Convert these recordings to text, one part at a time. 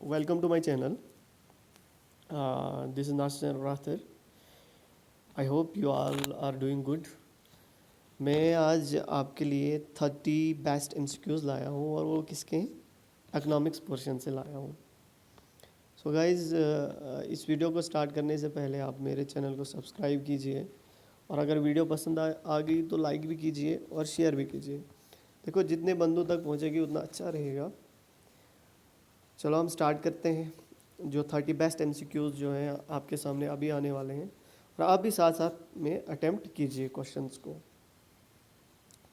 Welcome to my channel. This is Nasir Rathir. I hope you all are doing good. मैं आज आपके लिए 30 best MCQs लाया हूँ और वो किसके हैं? इकोनॉमिक्स पोर्शन से लाया हूँ. सो गाइज़, इस वीडियो को स्टार्ट करने से पहले आप मेरे चैनल को सब्सक्राइब कीजिए और अगर वीडियो पसंद आ गई तो लाइक भी कीजिए और शेयर भी कीजिए. देखो, जितने बंदों तक पहुँचेगी उतना अच्छा रहेगा. चलो हम स्टार्ट करते हैं. जो 30 बेस्ट एमसीक्यूज़ जो हैं आपके सामने अभी आने वाले हैं और आप भी साथ साथ में अटेम्प्ट कीजिए क्वेश्चंस को.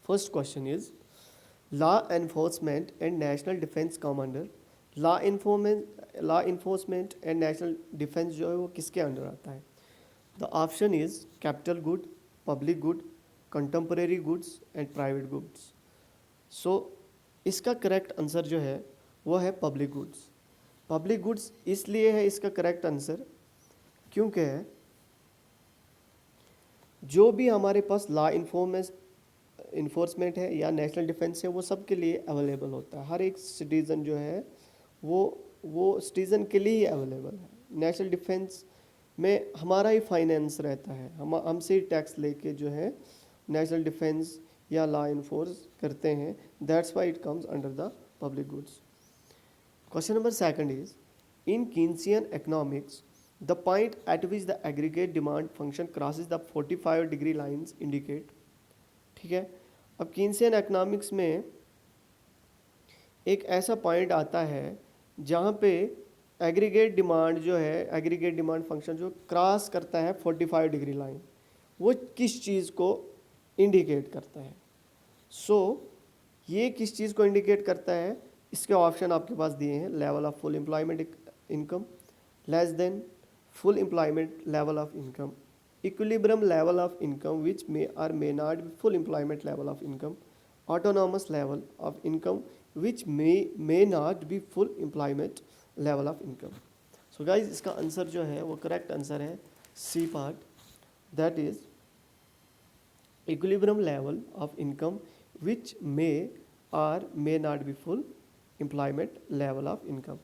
First question is law enforcement and national defence commander. Law enforcement and national defence जो है वो किसके अंडर आता है? The option is capital good, public good, contemporary goods and private goods. So इसका करेक्ट आंसर जो है वो है पब्लिक गुड्स. पब्लिक गुड्स इसलिए है इसका करेक्ट आंसर क्योंकि जो भी हमारे पास लॉ इन्फोर्समेंट है या नेशनल डिफेंस है वो सबके लिए अवेलेबल होता है. हर एक सिटीज़न जो है वो सिटीज़न के लिए ही अवेलेबल है. नेशनल डिफेंस में हमारा ही फाइनेंस रहता है, हमसे ही टैक्स लेके जो है नेशनल डिफेंस या लॉ इन्फोर्स करते हैं. That's why it comes under the public goods. Question number second is, in Keynesian economics, the point at which the aggregate demand function crosses the 45-degree lines indicate. ठीक है. अब कीन्सियन economics में एक ऐसा point आता है जहाँ पे एग्रीगेट डिमांड फंक्शन जो क्रॉस करता है 45 डिग्री लाइन, वो किस चीज़ को इंडिकेट करता है? ये किस चीज़ को इंडिकेट करता है? इसके ऑप्शन आपके पास दिए हैं. Level of full employment income, less than full employment level of income, equilibrium level of income which may or may not be full employment level of income, autonomous level of income which may not be full employment level of income. So guys, इसका answer जो है वो correct answer है C part, that is equilibrium level of income which may or may not be full employment level of income.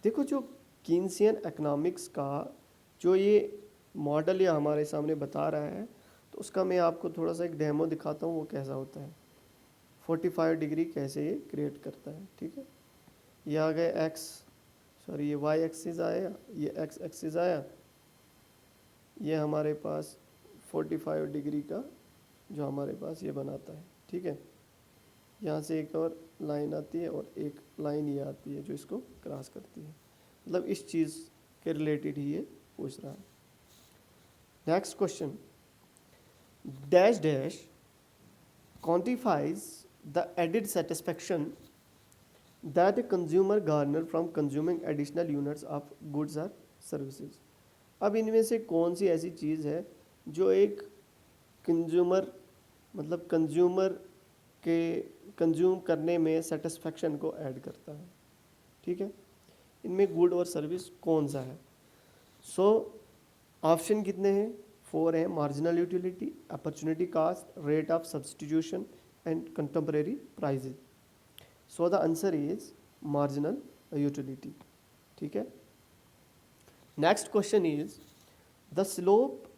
देखो, जो कीन्सियन economics का जो ये मॉडल ये हमारे सामने बता रहा है, तो उसका मैं आपको थोड़ा सा एक डेमो दिखाता हूँ वो कैसा होता है. 45 डिग्री कैसे ये क्रिएट करता है. ठीक है, ये आ गए ये वाई एक्सिस आया, ये एक्स एक्सिस आया, ये हमारे पास 45 डिग्री का जो हमारे पास ये बनाता है. ठीक है, यहाँ से एक और लाइन आती है और एक लाइन ये आती है जो इसको क्रॉस करती है. मतलब इस चीज़ के रिलेटेड ही ये पूछ रहा है. Next question, dash dash quantifies the added satisfaction that a consumer garner from consuming additional units of goods और सर्विसेज. अब इनमें से कौन सी ऐसी चीज़ है जो एक कंज्यूमर के कंज्यूम करने में सेटिस्फेक्शन को ऐड करता है? ठीक है, इनमें गुड और सर्विस कौन सा है? ऑप्शन कितने हैं? 4 हैं. Marginal utility, opportunity cost, rate of substitution and contemporary prices. The answer is marginal utility. ठीक है. Next question is the slope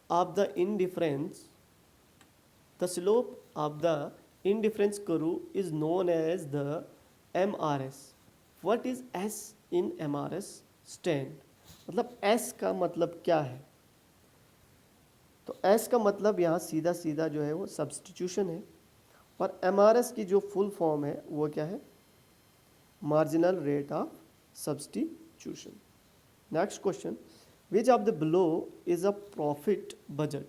of the indifference indifference curve is known as the MRS. What is S in MRS stand? मतलब S का मतलब क्या है? तो S का मतलब यहाँ सीधा सीधा जो है वो सब्सटीट्यूशन है और MRS की जो फुल फॉर्म है वो क्या है? Marginal rate of substitution. Next question, which of the below is a profit budget.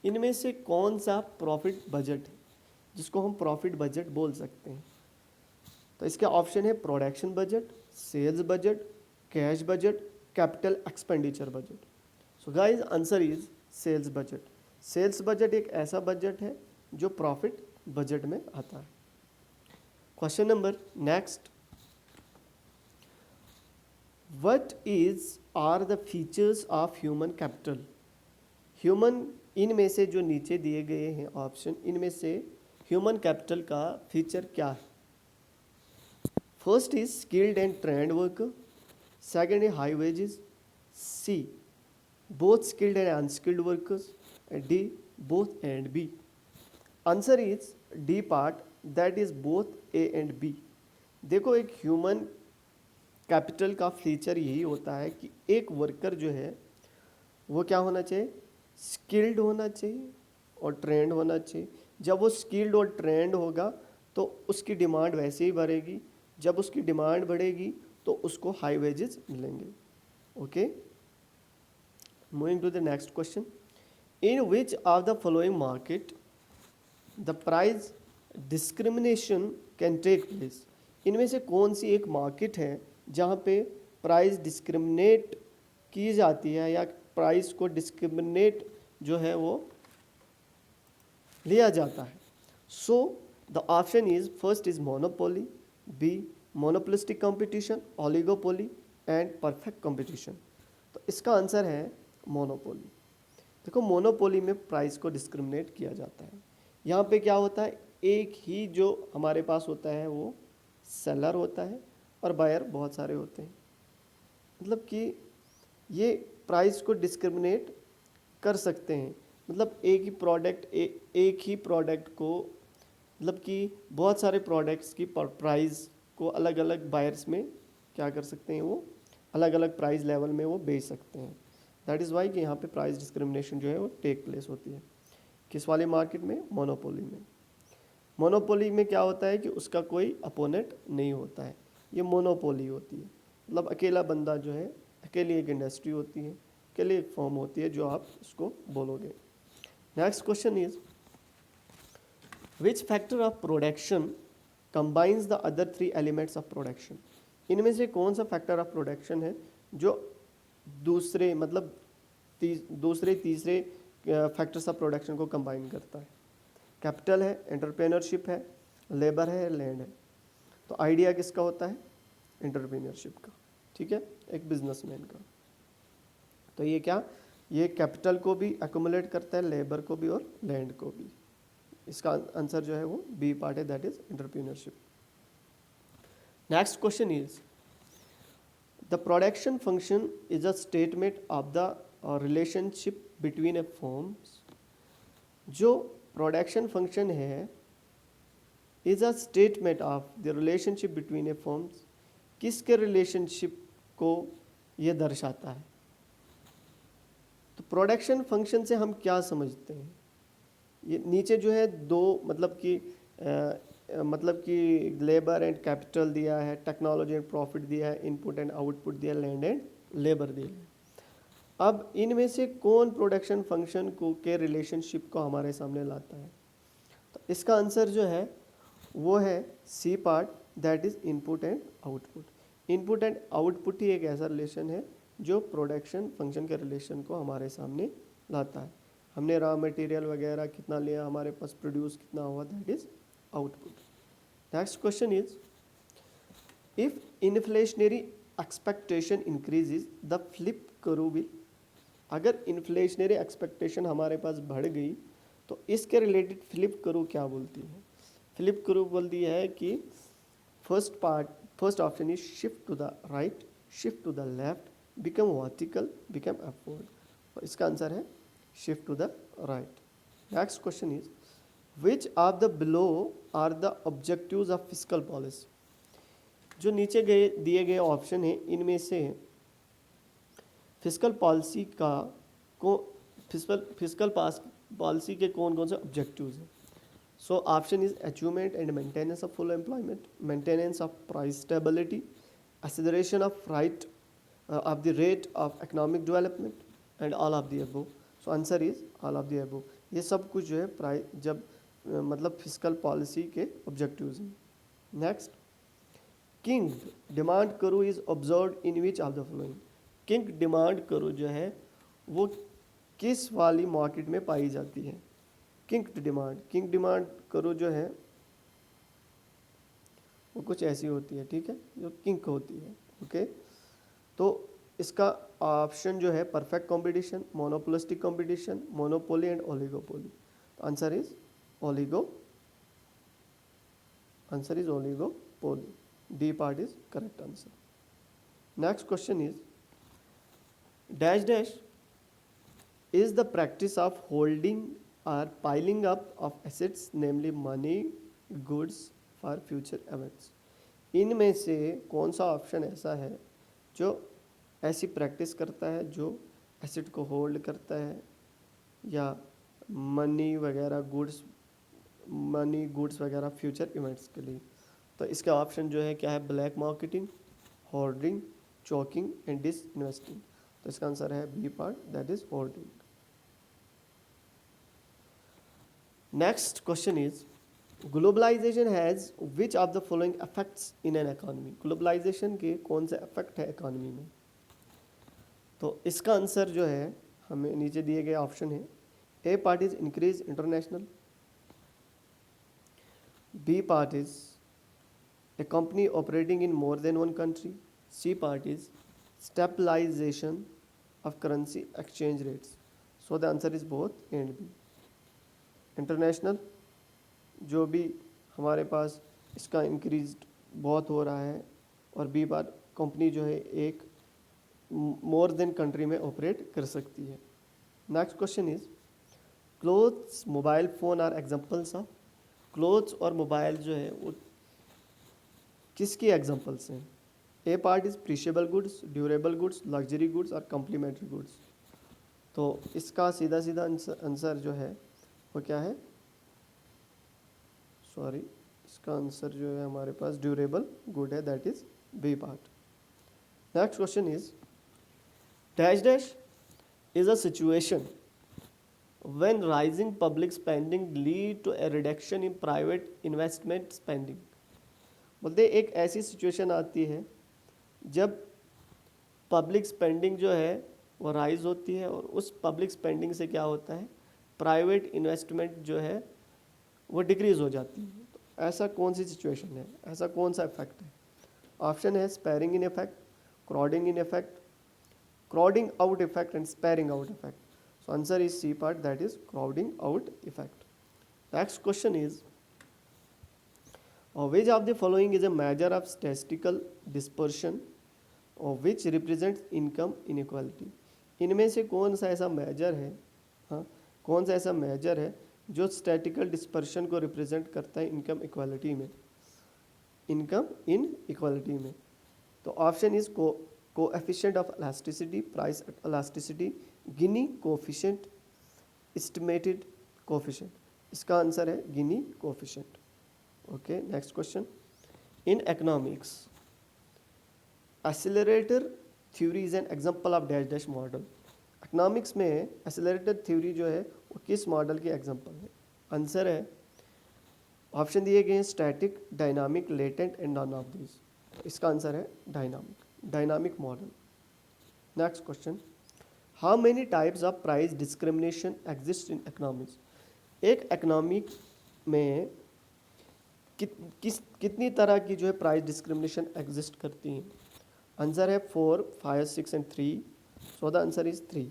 इनमें से कौन सा प्रॉफिट बजट है जिसको हम प्रॉफिट बजट बोल सकते हैं? तो इसके ऑप्शन है production budget, sales budget, cash budget, capital expenditure budget. So guys, answer is sales budget. Sales budget एक ऐसा बजट है जो प्रॉफिट बजट में आता है. Question number next, what are the features of human capital. Human, इनमें से जो नीचे दिए गए हैं ऑप्शन, इनमें से ह्यूमन कैपिटल का फीचर क्या है? First is skilled and trend worker, Second is high wages. C, both skilled and unskilled workers. And D, both A and B. Answer is D part, that is both A and B. देखो, एक human capital का feature यही होता है कि एक worker जो है वो क्या होना चाहिए, स्किल्ड होना चाहिए और ट्रेंड होना चाहिए. जब वो स्किल्ड और ट्रेंड होगा तो उसकी डिमांड वैसे ही बढ़ेगी. जब उसकी डिमांड बढ़ेगी तो उसको हाई वेजेस मिलेंगे. Okay, moving to the next question. In which of the following market the price discrimination can take place. इनमें से कौन सी एक मार्केट है जहाँ पे प्राइस डिस्क्रिमिनेट की जाती है या प्राइस को डिस्क्रिमिनेट जो है वो लिया जाता है. So the option is first is monopoly, B monopolistic competition, oligopoly and perfect competition. तो इसका आंसर है मोनोपोली. देखो, मोनोपोली में प्राइस को डिस्क्रिमिनेट किया जाता है. यहाँ पे क्या होता है, एक ही जो हमारे पास होता है वो सेलर होता है और बायर बहुत सारे होते हैं. मतलब कि ये प्राइस को डिस्क्रिमिनेट कर सकते हैं. मतलब एक ही प्रोडक्ट को, मतलब कि बहुत सारे प्रोडक्ट्स की प्राइस को अलग अलग बायर्स में क्या कर सकते हैं, वो अलग अलग प्राइस लेवल में वो बेच सकते हैं. दैट इज़ वाई कि यहाँ पे प्राइस डिस्क्रिमिनेशन जो है वो टेक प्लेस होती है. किस वाली मार्केट में, मोनोपोली में. मोनोपोली में क्या होता है कि उसका कोई अपोनेंट नहीं होता है, ये मोनोपोली होती है. मतलब अकेला बंदा जो है, अकेली एक इंडस्ट्री होती है, अकेली एक फर्म होती है जो आप इसको बोलोगे. Next question is which factor of production combines the other three elements of production. इनमें से कौन सा फैक्टर ऑफ प्रोडक्शन है जो दूसरे मतलब दूसरे तीसरे फैक्टर्स ऑफ प्रोडक्शन को कंबाइन करता है. कैपिटल है, एंटरप्रेन्योरशिप है, लेबर है, लैंड है. तो आइडिया किसका होता है, एंटरप्रेन्योरशिप का. ठीक है, एक बिजनेसमैन का. तो ये क्या, ये कैपिटल को भी एक्युमुलेट करता है, लेबर को भी और लैंड को भी. इसका आंसर जो है वो बी पार्ट है, that is entrepreneurship. Next question is the production function is a statement of the relationship between A firms. जो प्रोडक्शन फंक्शन है is a statement of the relationship between A firms. किसके relationship को ये दर्शाता है. तो production function से हम क्या समझते हैं, ये नीचे जो है दो मतलब कि लेबर एंड कैपिटल दिया है, टेक्नोलॉजी एंड प्रॉफिट दिया है, इनपुट एंड आउटपुट दिया है, लैंड एंड लेबर दिया है. अब इनमें से कौन प्रोडक्शन फंक्शन को के रिलेशनशिप को हमारे सामने लाता है. तो इसका आंसर जो है वो है C part, that is input and output. Input and output ही एक ऐसा रिलेशन है जो प्रोडक्शन फंक्शन के रिलेशन को हमारे सामने लाता है. हमने रॉ मटेरियल वगैरह कितना लिया, हमारे पास प्रोड्यूस कितना हुआ, that is output. Next question is if inflationary expectation increases the flip करू विल. अगर इन्फ्लेशनरी एक्सपेक्टेशन हमारे पास बढ़ गई तो इसके रिलेटेड फ्लिप करू क्या बोलती है. फ्लिप करू बोलती है कि first option is shift to the right, shift to the left, become vertical, become upward. और इसका आंसर है shift to the right. Next question is which of the below are the objectives of fiscal policy. जो नीचे दिए गए option है इनमें से फिस्कल पॉलिसी पॉलिसी के कौन कौन से ऑब्जेक्टिव्स हैं. So option is achievement and maintenance of full employment, maintenance of price stability, acceleration of of the rate of economic development and all of the above. So answer is all of the above. ये सब कुछ जो है मतलब fiscal policy के objectives हैं. Next, king demand करो is observe in which of the following. King demand करो जो है वो किस वाली मार्केट में पाई जाती है. किंग डिमांड करो जो है वो कुछ ऐसी होती है, ठीक है, जो किंग होती है. ओके, तो इसका ऑप्शन जो है perfect competition, monopolistic competition, monopoly and oligopoly. Answer is oligopoly. D part is correct answer. Next question is dash dash is the practice of holding or piling up of assets namely money goods for future events। इनमें से कौन सा option ऐसा है जो ऐसी practice करता है जो एसेट को होल्ड करता है या मनी गुड्स वगैरह फ्यूचर इवेंट्स के लिए। तो इसका ऑप्शन जो है क्या है, black marketing, holding, choking and disinvesting. तो इसका आंसर है B part, that is holding. Next question is globalization has which of the following effects in an economy। Globalization के कौन से इफेक्ट है इकोनॉमी में। तो इसका आंसर जो है हमें नीचे दिए गए ऑप्शन है। A part is increase international, B part is a company operating in more than one country, C part is stabilization of currency exchange rates. So the answer is both and B. International जो भी हमारे पास इसका increase बहुत हो रहा है, और B bar company जो है एक मोर देन कंट्री में ऑपरेट कर सकती है। Next question is clothes, mobile phone are examples of. Clothes और मोबाइल जो है वो किसकी एग्जांपल्स हैं। A part is perishable goods, durable goods, luxury goods और कॉम्प्लीमेंट्री गुड्स। तो इसका सीधा सीधा आंसर जो है वो क्या है, सॉरी, इसका आंसर जो है हमारे पास ड्यूरेबल गुड है, that is B part. Next question is dash dash is a situation when rising public spending lead to a reduction in private investment spending. बोलते एक ऐसी सिचुएशन आती है जब पब्लिक स्पेंडिंग जो है वो राइज होती है और उस पब्लिक स्पेंडिंग से क्या होता है, प्राइवेट इन्वेस्टमेंट जो है वो डिक्रीज हो जाती है। तो ऐसा कौन सी सिचुएशन है, ऐसा कौन सा इफेक्ट है। ऑप्शन है sparing in effect, crowding in effect, crowding out effect and sparing out effect. So answer is C part, that is crowding out effect. Next question is which of the following is a measure of statistical dispersion or which represents income inequality। इनमें से कौन सा ऐसा major है, हाँ, कौन सा ऐसा मेजर है जो स्टैटिकल डिस्पर्शन को रिप्रेजेंट करता है इनकम इक्वालिटी में, इनकम इन इक्वालिटी में। तो option is coefficient of elasticity, price elasticity, Guinea coefficient, estimated coefficient. इसका आंसर है गिनी coefficient. Okay, next question. In economics accelerator theory is an example of dash dash model. Economics में accelerator theory जो है वो किस model की example है। Answer है, ऑप्शन दिए गए हैं static, dynamic, latent and none of this. इसका आंसर है dynamic model. Next question, how many types of price discrimination exist in economics. एक इकोनॉमिक में कितनी तरह की जो है प्राइस डिस्क्रिमिनेशन एग्जिस्ट करती हैं। आंसर है 4, 5, 6 and 3। So the answer is 3।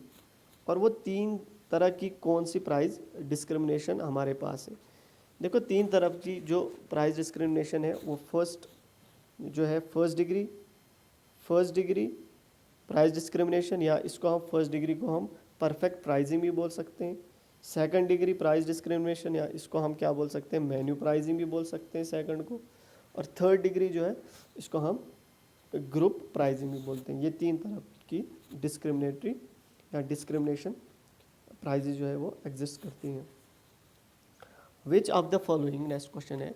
और वो 3 तरह की कौन सी प्राइस डिस्क्रिमिनेशन हमारे पास है। देखो 3 तरह की जो प्राइस डिस्क्रिमिनेशन है वो फर्स्ट डिग्री प्राइस डिस्क्रिमिनेशन, या इसको हम फर्स्ट डिग्री को हम परफेक्ट प्राइसिंग भी बोल सकते हैं। सेकंड डिग्री प्राइस डिस्क्रिमिनेशन, या इसको हम क्या बोल सकते हैं, मेन्यू प्राइसिंग भी बोल सकते हैं सेकंड को। और थर्ड डिग्री जो है इसको हम ग्रुप प्राइसिंग भी बोलते हैं। ये 3 तरह की डिस्क्रिमिनेटरी या डिस्क्रिमिनेशन प्राइजेज जो है वो एग्जिस्ट करती हैं। Which of the following, next question है,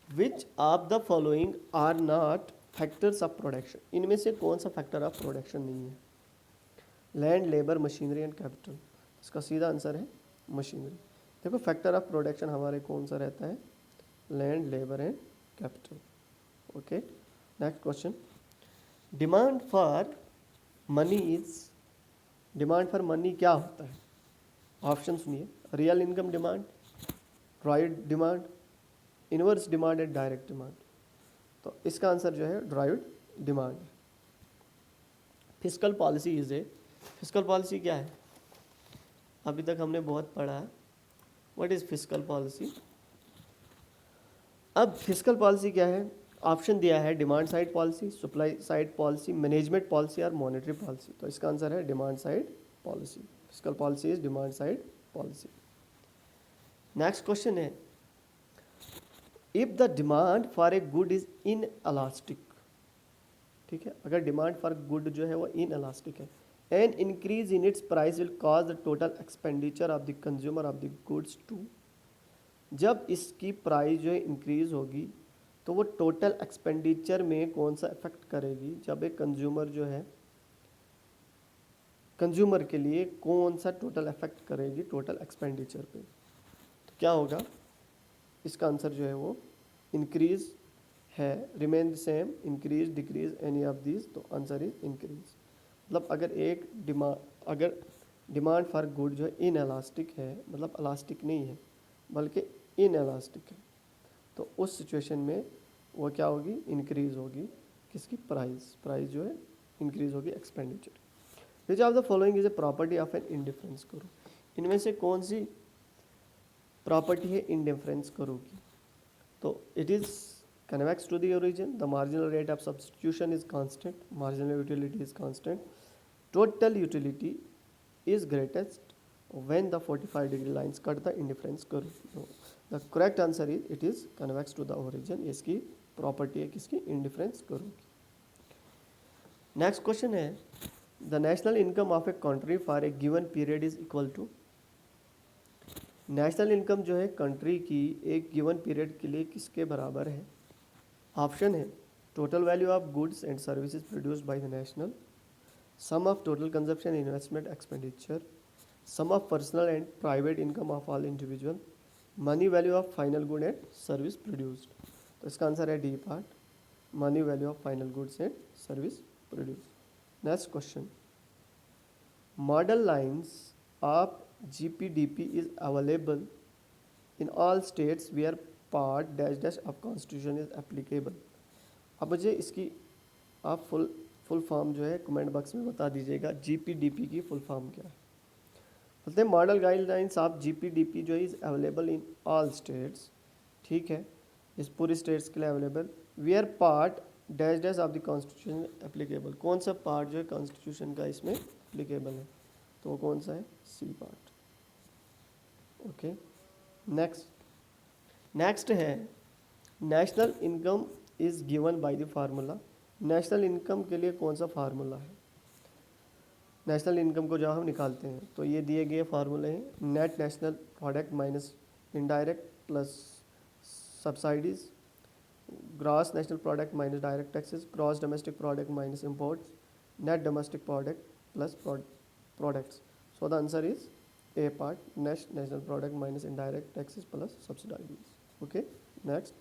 which of the following are not factors of production. इनमें से कौन सा फैक्टर ऑफ प्रोडक्शन नहीं है। Land, labour, machinery and capital. इसका सीधा आंसर है मशीनरी। देखो फैक्टर ऑफ प्रोडक्शन हमारे कौन सा रहता है, land, labour and capital. Okay, next question, demand for money क्या होता है। ऑप्शन सुनिए, real income demand, derived demand, inverse demand and direct demand. तो इसका आंसर जो है derived demand. Fiscal policy is a, fiscal policy क्या है, अभी तक हमने बहुत पढ़ा है। What is fiscal policy. अब फिस्कल पॉलिसी क्या है, ऑप्शन दिया है demand side policy, supply side policy, management policy और मॉनेटरी पॉलिसी। तो इसका आंसर है demand side policy. Fiscal policy is demand side policy. Next question है, if the demand for a good is inelastic, ठीक है, अगर demand for good जो है वो इन इलास्टिक है, an increase in its price will cause the total expenditure of the consumer of the goods to, जब इसकी price जो है इंक्रीज होगी तो वो टोटल एक्सपेंडिचर में कौन सा इफेक्ट करेगी, जब एक कंज्यूमर जो है कंज्यूमर के लिए कौन सा टोटल इफेक्ट करेगी टोटल एक्सपेंडिचर पे। तो क्या होगा, इसका आंसर जो है वो इंक्रीज है, remain the same, increase, decrease, any of these. तो आंसर इज इंक्रीज। मतलब अगर डिमांड फॉर गुड जो है इन इलास्टिक है, मतलब इलास्टिक नहीं है बल्कि इन इलास्टिक है, तो उस सिचुएशन में वो क्या होगी, इंक्रीज होगी किसकी, प्राइस जो है इंक्रीज होगी expenditure. Which of the following is a property of an indifference curve, इनमें से कौन सी प्रॉपर्टी है इंडिफरेंस करो की। तो it is convex to the origin, the marginal rate of substitution is constant, marginal utility is constant, total utility is greatest when the 45-degree lines cut the indifference curve. No. The correct answer is it is convex to the origin, इसकी property है किसकी, indifference curve की। Next question है, the national income of a country for a given period is equal to, national income जो है country की एक given period के लिए किसके बराबर है। ऑप्शन है total value of goods and services produced by the national, sum of total consumption investment expenditure, sum of personal and private income of all individual, money value of final good and service produced. तो इसका answer है D part, money value of final goods and service produced. Next question, model lines of GPDP is available in all states where part dash dash of constitution is applicable. अब मुझे इसकी आप full form जो है comment box में बता दीजिएगा, GPDP की फुल फॉर्म क्या है। बोलते हैं मॉडल गाइडलाइंस ऑफ GPDP जो है is available in all states, ठीक है, इस पूरी स्टेट्स के लिए available, where part dash dash of the constitution applicable, कौन सा पार्ट जो है कॉन्स्टिट्यूशन का इसमें एप्लीकेबल है, तो कौन सा है, सी पार्ट। ओके, नेक्स्ट है national income is given by the formula. National income के लिए कौन सा फार्मूला है, नेशनल इनकम को जब हम निकालते हैं तो ये दिए गए फार्मूले हैं, net national product minus indirect plus subsidies, gross national product minus direct taxes, gross domestic product minus imports, net domestic product plus products. So the answer is A part, national product minus indirect taxes plus subsidies. Okay, next,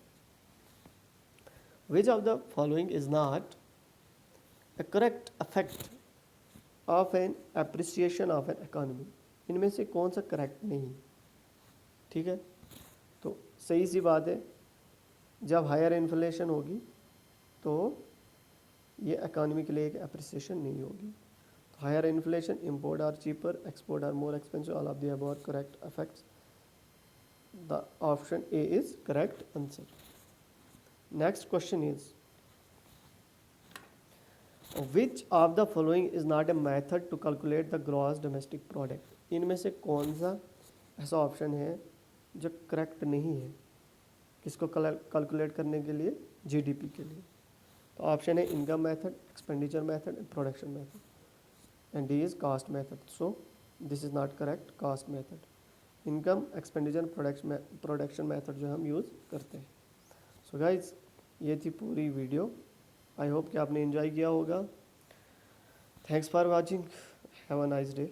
which of the following is not a correct effect of an appreciation of an economy, इनमें से कौन सा correct नहीं, ठीक है। तो सही सी बात है, जब हायर इन्फ्लेशन होगी तो ये इकोनॉमी के लिए एक अप्रिसिएशन नहीं होगी। Higher inflation, import are cheaper, export are more expensive, all of the above are correct effects. The option A is correct answer. Next question is, which of the following is not a method to calculate the gross domestic product? इनमें से कौन सा ऐसा option है जो correct नहीं है किसको कैलकुलेट करने के लिए, GDP के लिए। तो ऑप्शन है income method, expenditure method and production method, and D is cost method. So this is not correct, cost method, income, expenditure, production method जो हम यूज़ करते हैं। सो गाइज ये थी पूरी वीडियो, आई होप कि आपने एंजॉय किया होगा। Thanks for watching, have a nice day.